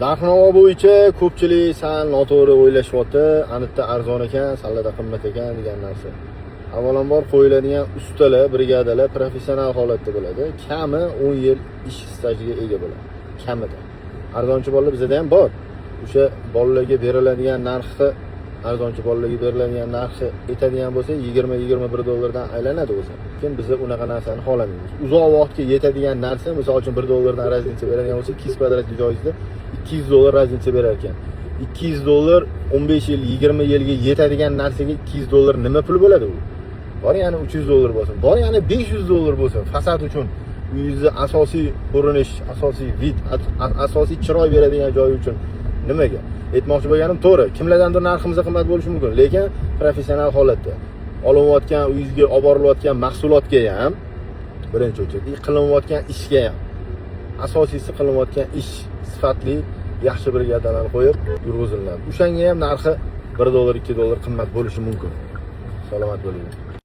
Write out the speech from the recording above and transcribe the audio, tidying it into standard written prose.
Narx-navo bo'yicha ko'pchilik sal noto'g'ri o'ylashyapti. Anitda arzon ekan, salada qimmat ekan degan narsa. Avvalambor qo'yiladigan ustalar, brigadalar professional holatda bo'ladi. Kami 10 yil ish stajiga ega bo'ladi. Kamida. Arzonchi bolalar bizda ham bor. O'sha bolalarga beriladigan narxi, arzonchi bolalarga beriladigan narxi yetadigan bo'lsa, 20-21 dollardan aylanadi o'zi. Lekin biz unaqa narsani xohlamaymiz. Uzoq vaqtga yetadigan narsa, misol uchun 1 dollardan raznica beradigan bo'lsa, 200 kvadratli joyda 200 dollar raznica berar ekan. 200 dollar 15 yil, 20 yilga yetadigan narsaga 200 dollar nima pul bo'ladi u? Bor yana 300 dollar bo'lsin, bor yana 500 dollar bo'lsin. Fasad uchun, uyingizni asosiy ko'rinish, asosiy vid, asosiy chiroy beradigan joy uchun nimaga? Aytmoqchi bo'lganim to'g'ri. Kimlardandir narximiz qimmat bo'lishi mumkin, lekin professional holatda olinayotgan, uyingizga olib borilayotgan mahsulotga ham birinchi o'rinda qilinayotgan ishga ham asosiysi qilinayotgan ish sifatli yaxshi brigadalarni qo'yib yurg'iziladi. O'shanga ham narxi 1 dollar, 2 dollar qimmat bo'lishi mumkin. Salomat bo'ling.